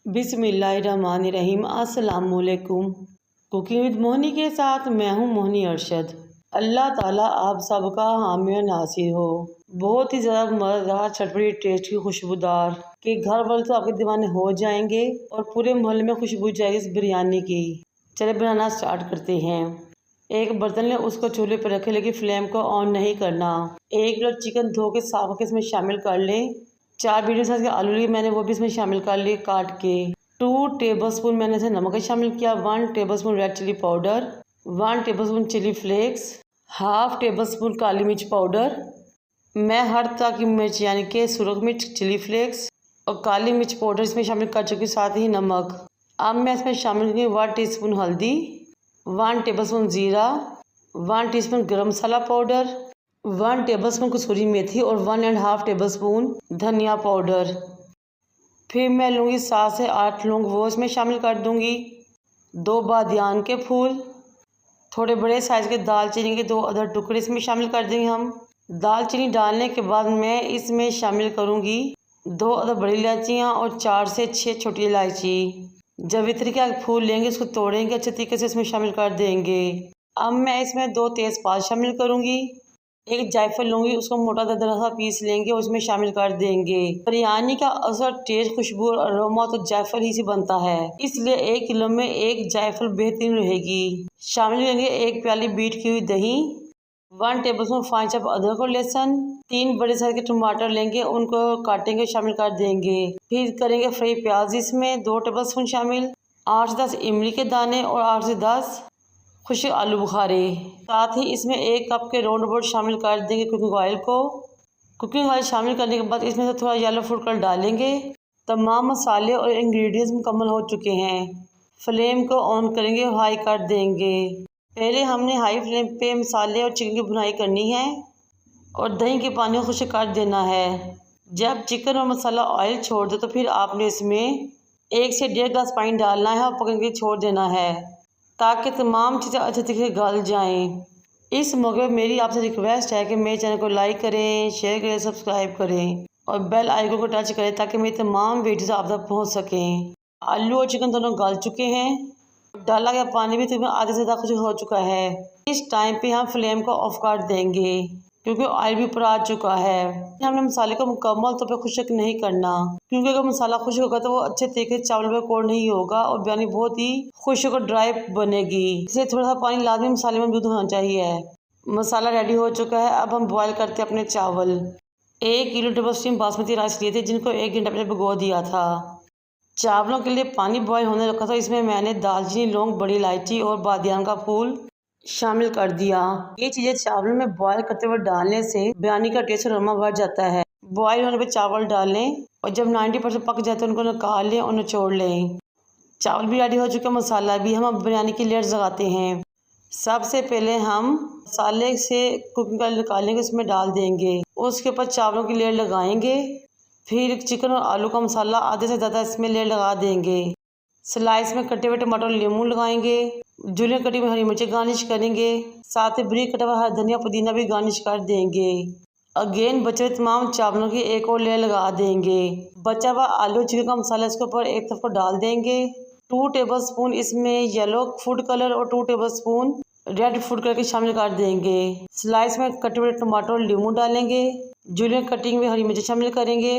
बिस्मिल्लाहिर्रहमानिर्रहीम। अस्सलामुअलैकुम। Cooking with मोहनी के साथ मैं हूँ मोहनी अरशद। अल्लाह ताला आप सबका हामी और नासिर हो। बहुत ही ज़्यादा मज़ेदार, चटपटी, टेस्टी, खुशबूदार कि घर वाले तो आपके दीवाने हो जाएंगे और पूरे मोहल्ले में खुशबू जाएगी इस बिरयानी की। चले बनाना स्टार्ट करते हैं। एक बर्तन ले, उसको चूल्हे पर रखें लेकिन फ्लेम को ऑन नहीं करना। 1 किलो चिकन धो के साफ करके इसमें शामिल कर लें। 4 मीडियम साइज के आलू लिए मैंने, वो भी इसमें शामिल कर लिए काट के। 2 टेबलस्पून मैंने इसे नमक शामिल किया। 1 tablespoon red chilli powder, 1 tablespoon chilli flakes, half tablespoon काली मिर्च पाउडर। मैं हर तरह की मिर्च यानी कि सुरख मिर्च, चिली फ्लेक्स और काली मिर्च पाउडर इसमें शामिल कर चुकी, साथ ही नमक। अब मैं इसमें शामिल करूँगी 1 टीस्पून हल्दी, 1 टेबलस्पून ज़ीरा, 1 टीस्पून गरम मसाला पाउडर, 1 टेबलस्पून कसूरी मेथी और 1.5 टेबलस्पून धनिया पाउडर। फिर मैं लूँगी 7 से 8 लौंग, वो इसमें शामिल कर दूँगी। 2 बादियान के फूल, थोड़े बड़े साइज़ के दालचीनी के 2 अदर टुकड़े इसमें शामिल कर देंगे हम। दालचीनी डालने के बाद मैं इसमें शामिल करूँगी 2 अदर बड़ी इलायचियाँ और 4 से 6 छोटी इलायची। जावित्री का फूल लेंगे, उसको तोड़ेंगे, अच्छे तरीके से इसमें शामिल कर देंगे। अब मैं इसमें 2 तेज़पात शामिल करूँगी। 1 जायफल लूँगी, उसको मोटा दरदरा सा पीस लेंगे और उसमें शामिल कर देंगे। बिरयानी का असर, टेस्ट, खुशबू और अरोमा तो जायफल ही से बनता है, इसलिए 1 किलो में 1 जायफल बेहतरीन रहेगी। शामिल करेंगे 1 प्याली बीट की हुई दही, 1 टेबलस्पून फाइन चॉप अदरक और लहसुन। 3 बड़े साइज के टमाटर लेंगे, उनको काटेंगे, शामिल कर देंगे। फिर करेंगे फ्राई प्याज इसमें 2 टेबलस्पून शामिल, 8 से 10 इमली के दाने और 8 से 10 खुश आलू बुखारे। साथ ही इसमें 1 कप के राउंड अबाउट शामिल कर देंगे कुकिंग ऑयल को। कुकिंग ऑयल शामिल करने के बाद इसमें से थोड़ा येलो फूड कलर डालेंगे। तमाम मसाले और इंग्रेडिएंट्स मुकम्मल हो चुके हैं। फ्लेम को ऑन करेंगे और हाई कर देंगे। पहले हमने हाई फ्लेम पे मसाले और चिकन की भुनाई करनी है और दही के पानी को खुश कर देना है। जब चिकन और मसाला ऑयल छोड़ दे तो फिर आपने इसमें 1 से 1.5 गिलास पानी डालना है और पकड़ के छोड़ देना है ताकि तमाम चीज़ें अच्छे तरीके से गल जाएं। इस मौके पर मेरी आपसे रिक्वेस्ट है कि मेरे चैनल को लाइक करें, शेयर करें, सब्सक्राइब करें और बेल आइकन को टच करें ताकि मेरी तमाम वीडियोस आप तक पहुंच सकें। आलू और चिकन दोनों गल चुके हैं। डाला गया पानी भी तकरीबन आधे से ज़्यादा कुछ हो चुका है। इस टाइम पे हम फ्लेम को ऑफ कर देंगे क्योंकि ऑयल भी ऊपर आ चुका है। हमने मसाले को मुकम्मल तौर पर खुश्क नहीं करना, क्योंकि अगर मसाला खुश्क होगा तो वो अच्छे तरीके से चावल में कोट नहीं होगा और बिरयानी बहुत ही खुश्क और ड्राई बनेगी। इसलिए थोड़ा सा पानी लाजमी मसाले में मौजूद होना चाहिए। मसाला रेडी हो चुका है। अब हम बॉयल करते हैं अपने चावल। 1 kilo double steam basmati rice लिए थे, जिनको 1 घंटा पहले भिगो दिया था। चावलों के लिए पानी बॉयल होने रखा था, इसमें मैंने दालचीनी, लौंग, बड़ी इलायची और बादियान का फूल शामिल कर दिया। ये चीज़ें चावल में बॉयल करते हुए डालने से बिरयानी का टेस्ट और अरोमा बढ़ जाता है। बॉयल होने पे चावल डालें और जब 90% पक जाए तो उनको निकाल लें और निचोड़ लें। चावल भी रेडी हो चुके, मसाला भी। हम अब बिरयानी की लेयर्स लगाते हैं। सबसे पहले हम मसाले से कुकिंग ऑयल निकालेंगे, उसमें डाल देंगे। उसके ऊपर चावलों की लेयर लगाएंगे। फिर चिकन और आलू का मसाला आधे से ज़्यादा इसमें लेयर लगा देंगे। स्लाइस में कटे हुए टमाटर और नींबू लगाएंगे। जूलियन कटी हुई हरी मिर्ची गार्निश करेंगे। साथ ही बारीक कटा हुआ हरा धनिया, पुदीना भी गार्निश कर देंगे। अगेन बचे हुए तमाम चावलों की एक और लेयर लगा देंगे। बचा हुआ आलू चिकन का मसाला इसके ऊपर एक तरफ को डाल देंगे। 2 टेबलस्पून इसमें येलो फूड कलर और 2 टेबलस्पून रेड फूड कलर के शामिल कर देंगे। स्लाइस में कटे हुए टमाटर और नींबू डालेंगे। जूलियन कटिंग में हरी मिर्ची शामिल करेंगे।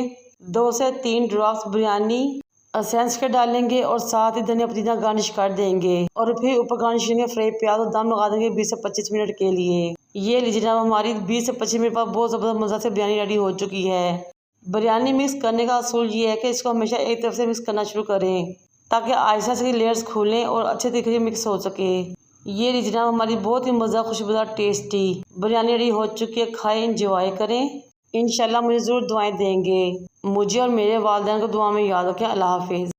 2 से 3 ड्रॉप्स बिरयानी एसेंस के डालेंगे और साथ ही धनिया पुदीना गार्निश कर देंगे और फिर ऊपर गार्निश करेंगे फ्राई प्याज और दम लगा देंगे 20 से 25 मिनट के लिए। ये लीजिए जनाब, हमारी 20 से 25 मिनट पर बहुत ज़बरदस्त मज़ा से बिरयानी रेडी हो चुकी है। बिरयानी मिक्स करने का असूल ये है कि इसको हमेशा एक तरफ से मिक्स करना शुरू करें ताकि आहिस्ता से लेयर्स खुलें और अच्छे तरीके से मिक्स हो सके। ये लीजिए जनाब, हमारी बहुत ही मज़ा, खुशबूदार, टेस्टी बिरयानी रेडी हो चुकी है। खाएं, इंजॉय करें। इंशाल्लाह मुझे ज़रूर दुआएं देंगे। मुझे और मेरे वालिदैन को दुआ में याद रखें। अल्लाह हाफिज़।